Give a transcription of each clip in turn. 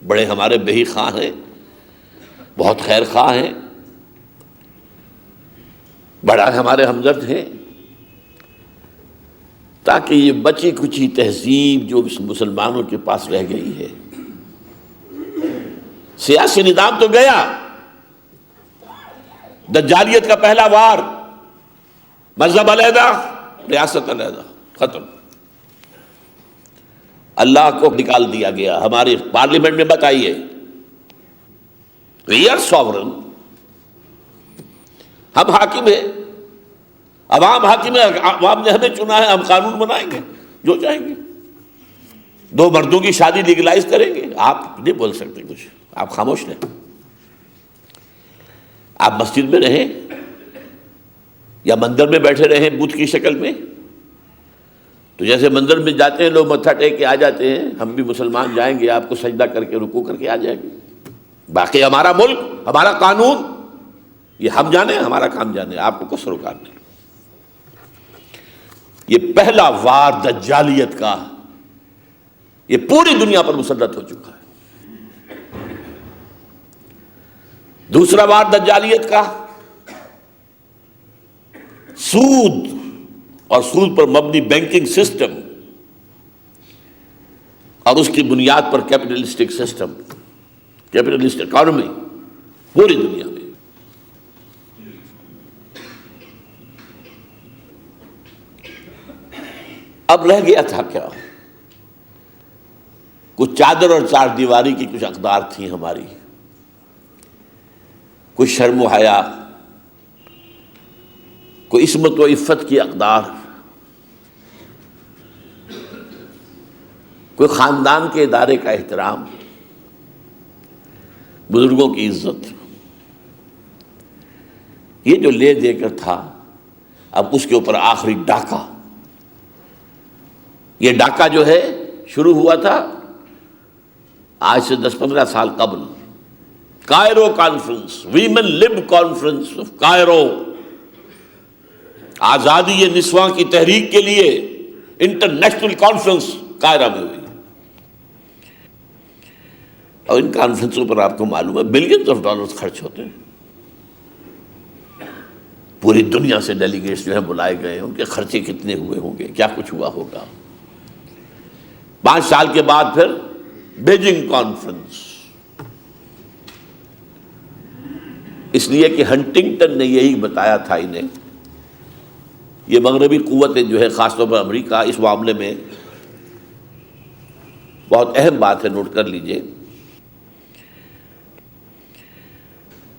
بڑے ہمارے بہی خواہ ہیں، بہت خیر خواہ ہیں، بڑا ہمارے ہمدرد ہیں، تاکہ یہ بچی کچی تہذیب جو مسلمانوں کے پاس رہ گئی ہے، سیاسی نظام تو گیا، دجالیت کا پہلا وار، مذہب علیحدہ ریاست علیحدہ، ختم، اللہ کو نکال دیا گیا۔ ہمارے پارلیمنٹ میں بتائیے، وی آر سوورن، ہم حاکم ہیں، عوام حاکم ہے، عوام نے ہمیں چنا ہے، ہم قانون بنائیں گے جو چاہیں گے، دو مردوں کی شادی لیگلائز کریں گے، آپ نہیں بول سکتے کچھ، آپ خاموش رہیں۔ آپ مسجد میں رہیں یا مندر میں بیٹھے رہیں بت کی شکل میں، تو جیسے مندر میں جاتے ہیں لوگ متھا ٹیک کے آ جاتے ہیں، ہم بھی مسلمان جائیں گے آپ کو سجدہ کر کے رکوع کر کے آ جائیں گے۔ باقی ہمارا ملک، ہمارا قانون، یہ ہم جانے، ہمارا کام جانے، آپ کو کس رکار نہیں۔ یہ پہلا وار دجالیت کا، یہ پوری دنیا پر مسلط ہو چکا ہے۔ دوسرا وار دجالیت کا، سود اور سود پر مبنی بینکنگ سسٹم اور اس کی بنیاد پر کیپٹلسٹک سسٹم، کیپٹلسٹ اکانومی پوری دنیا میں۔ اب رہ گیا تھا کیا؟ کچھ چادر اور چار دیواری کی کچھ اقدار تھیں ہماری، کچھ شرم و حیا، کوئی عصمت و عفت کی اقدار، کوئی خاندان کے ادارے کا احترام، بزرگوں کی عزت، یہ جو لے دے کر تھا، اب اس کے اوپر آخری ڈاکہ۔ یہ ڈاکہ جو ہے شروع ہوا تھا آج سے 10-15 سال قبل، کائرو کانفرنس، ویمن لب کانفرنس آف کائرو، آزادی نسواں کی تحریک کے لیے انٹرنیشنل کانفرنس قاہرہ میں ہوئی۔ اور ان کانفرنسوں پر آپ کو معلوم ہے بلینز آف ڈالرز خرچ ہوتے ہیں، پوری دنیا سے ڈیلیگیٹس جو ہیں بلائے گئے، ان کے خرچے کتنے ہوئے ہوں گے، کیا کچھ ہوا ہوگا۔ 5 سال کے بعد پھر بیجنگ کانفرنس، اس لیے کہ ہنٹنگٹن نے یہی بتایا تھا انہیں، یہ مغربی قوتیں جو ہے خاص طور پر امریکہ اس معاملے میں بہت اہم بات ہے، نوٹ کر لیجئے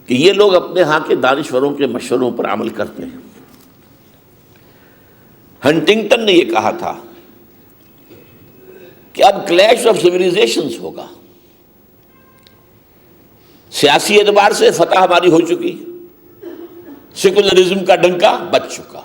کہ یہ لوگ اپنے ہاں کے دانشوروں کے مشوروں پر عمل کرتے ہیں۔ ہنٹنگٹن نے یہ کہا تھا کہ اب کلیش آف سیویلائزیشنز ہوگا، سیاسی اعتبار سے فتح ہماری ہو چکی، سیکولرزم کا ڈنکا بج چکا،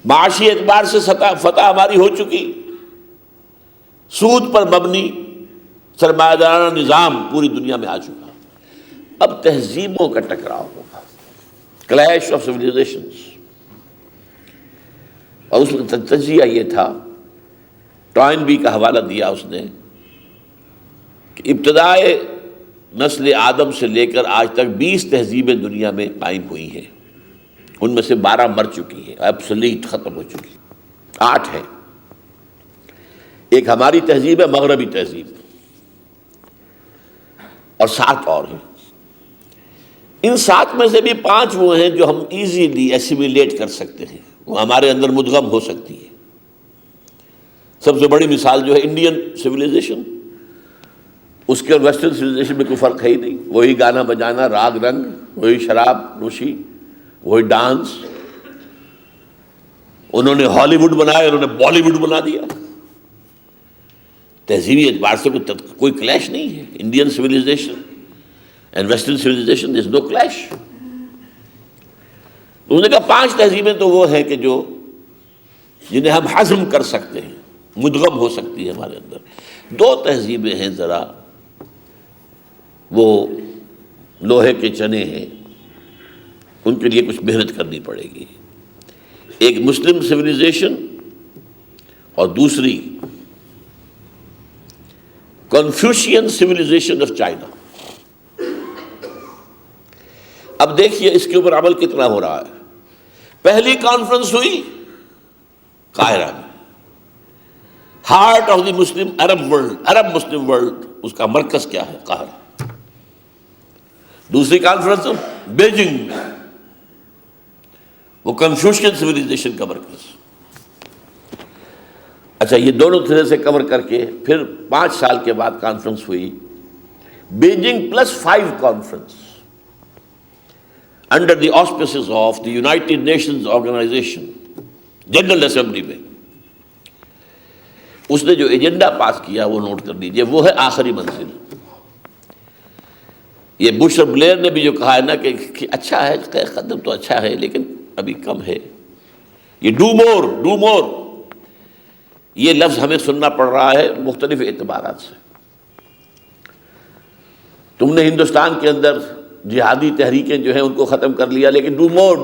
معاشی اعتبار سے فتح ہماری ہو چکی، سود پر مبنی سرمایہ دارانہ نظام پوری دنیا میں آ چکا، اب تہذیبوں کا ٹکراؤ ہوگا، کلیش آف سیویلائزیشنز۔ اور اس میں تجزیہ یہ تھا، ٹوائن بی کا حوالہ دیا اس نے، کہ ابتدائے نسل آدم سے لے کر آج تک 20 تہذیبیں دنیا میں قائم ہوئی ہیں، ان میں سے 12 مر چکی ہیں، ایبسولیٹ ختم ہو چکی، 8 ہیں۔ ایک ہماری تہذیب ہے، مغربی تہذیب، اور 7 اور ہیں۔ ان 7 میں سے بھی 5 وہ ہیں جو ہم ایزیلی ایسیمیلیٹ کر سکتے ہیں، وہ ہمارے اندر مدغم ہو سکتی ہے۔ سب سے بڑی مثال جو ہے انڈین سویلائزیشن، اس کے اور ویسٹرن سویلائزیشن میں کوئی فرق ہے ہی نہیں، وہی گانا بجانا، راگ رنگ، وہی شراب نوشی، وہی ڈانس۔ انہوں نے ہالی ووڈ بنایا، انہوں نے بالی ووڈ بنا دیا۔ تہذیبی اعتبار سے کوئی کلیش نہیں ہے، Indian civilization and western civilization, there is no clash. انہوں نے کہا 5 تہذیبیں تو وہ ہیں کہ جو جنہیں ہم ہضم کر سکتے ہیں، مدغم ہو سکتی ہے ہمارے اندر۔ 2 تہذیبیں ہیں ذرا وہ لوہے کے چنے ہیں، ان کے لیے کچھ محنت کرنی پڑے گی۔ ایک مسلم سویلائزیشن اور دوسری کنفیوشین سیویلائزیشن آف چائنا. اب دیکھیے اس کے اوپر عمل کتنا ہو رہا ہے. پہلی کانفرنس ہوئی قاہرہ میں، heart of the Muslim Arab world, Arab Muslim world, اس کا مرکز کیا ہے؟ قاہرہ. دوسری کانفرنس بیجنگ میں، وہ کنفیوشین سیویلائزیشن کا مرکز. اچھا، یہ دونوں طرح سے کور کر کے پھر 5 سال کے بعد کانفرنس ہوئی Beijing +5 conference under the auspices of the united nations organization general assembly میں. اس نے جو ایجنڈا پاس کیا وہ نوٹ کر لیجئے، وہ ہے آخری منزل. یہ بش اور بلیئر نے بھی جو کہا ہے نا کہ اچھا ہے، قدم تو اچھا ہے لیکن ابھی کم ہے. یہ ڈو مور یہ لفظ ہمیں سننا پڑ رہا ہے مختلف اعتبارات سے. تم نے ہندوستان کے اندر جہادی تحریکیں جو ہیں ان کو ختم کر لیا، لیکن ڈو مور،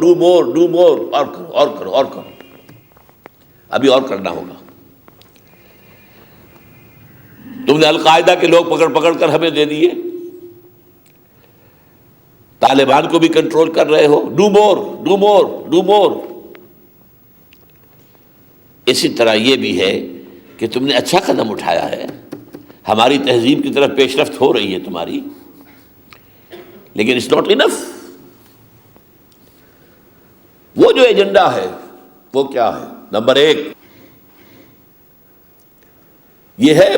اور کرو، ابھی اور کرنا ہوگا. تم نے القاعدہ کے لوگ پکڑ کر ہمیں دے دیے، طالبان کو بھی کنٹرول کر رہے ہو، ڈو مور. اسی طرح یہ بھی ہے کہ تم نے اچھا قدم اٹھایا ہے، ہماری تہذیب کی طرف پیش رفت ہو رہی ہے تمہاری، لیکن اٹس ناٹ انف. وہ جو ایجنڈا ہے وہ کیا ہے؟ نمبر 1 یہ ہے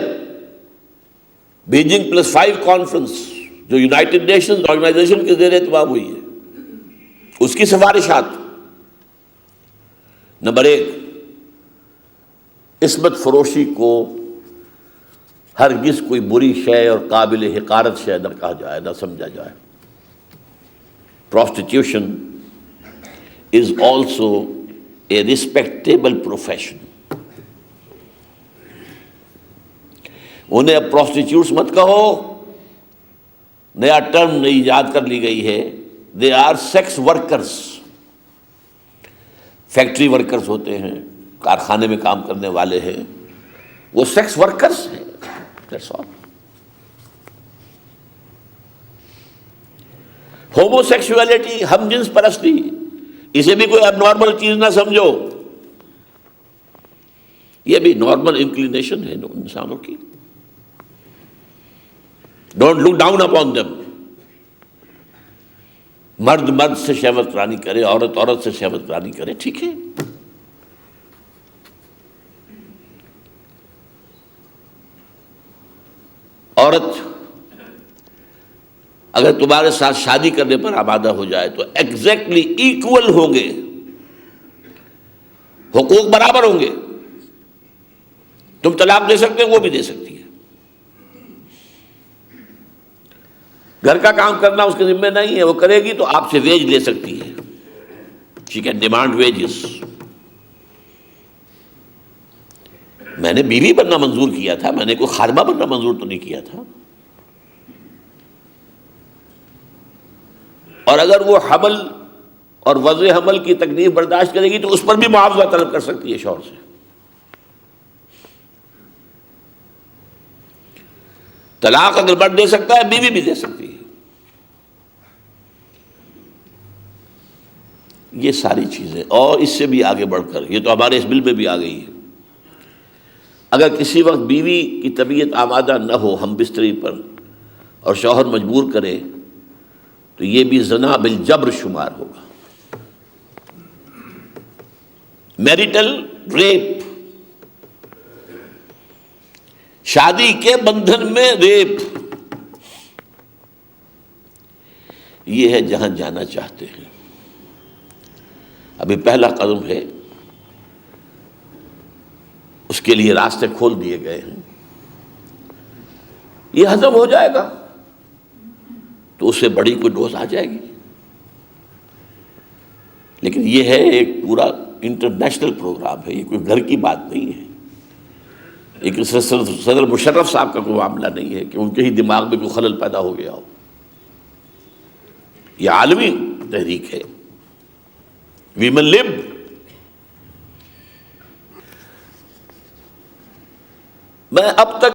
بیجنگ +5 کانفرنس جو یونائٹڈ نیشنز آرگنائزیشن کے زیر اہتمام ہوئی ہے، اس کی سفارشات. نمبر 1 عصمت فروشی کو ہرگز کوئی بری شے اور قابل حقارت شے نہ کہا جائے، نہ سمجھا جائے. Prostitution is also a respectable profession. انہیں اب پروسٹیٹیوٹس مت کہو، نیا ٹرم نئی ایجاد کر لی گئی ہے. They are sex workers. Factory workers ہوتے ہیں، کارخانے میں کام کرنے والے ہیں، وہ سیکس ورکرز ہیں. That's all. ہومو سیکسولیٹی، ہم جنس پرستی، اسے بھی کوئی اب نارمل چیز نہ سمجھو. یہ بھی نارمل انکلینیشن ہے انسانوں کی. Don't look down upon them. مرد سے شہوت رانی کرے، عورت سے شہوت رانی کرے، ٹھیک ہے. عورت اگر تمہارے ساتھ شادی کرنے پر آمادہ ہو جائے تو ایگزیکٹلی ایکول ہوں گے، حقوق برابر ہوں گے. تم طلاق دے سکتے ہو، وہ بھی دے سکتی ہے. گھر کا کام کرنا اس کے ذمہ نہیں ہے، وہ کرے گی تو آپ سے ویج لے سکتی ہے. She can demand wages. میں نے بیوی بننا منظور کیا تھا، میں نے کوئی خادمہ بننا منظور تو نہیں کیا تھا. اور اگر وہ حمل اور وضع حمل کی تکلیف برداشت کرے گی تو اس پر بھی معاوضہ طلب کر سکتی ہے شوہر سے. طلاق اگر مرد دے سکتا ہے، بیوی بھی دے سکتی ہے. یہ ساری چیزیں اور اس سے بھی آگے بڑھ کر، یہ تو ہمارے اس بل میں بھی آ گئی ہے، اگر کسی وقت بیوی کی طبیعت آمادہ نہ ہو ہم بستری پر اور شوہر مجبور کرے تو یہ بھی زنا بالجبر شمار ہوگا. میریٹل ریپ، شادی کے بندھن میں ریپ، یہ ہے جہاں جانا چاہتے ہیں. ابھی پہلا قدم ہے، اس کے لیے راستے کھول دیے گئے ہیں. یہ ہضم ہو جائے گا تو اس سے بڑی کوئی ڈوز آ جائے گی. لیکن یہ ہے ایک پورا انٹرنیشنل پروگرام ہے، یہ کوئی گھر کی بات نہیں ہے. ایک صدر مشرف صاحب کا کوئی معاملہ نہیں ہے کہ ان کے ہی دماغ میں کوئی خلل پیدا ہو گیا ہو. یہ عالمی تحریک ہے. ویمن لب. میں اب تک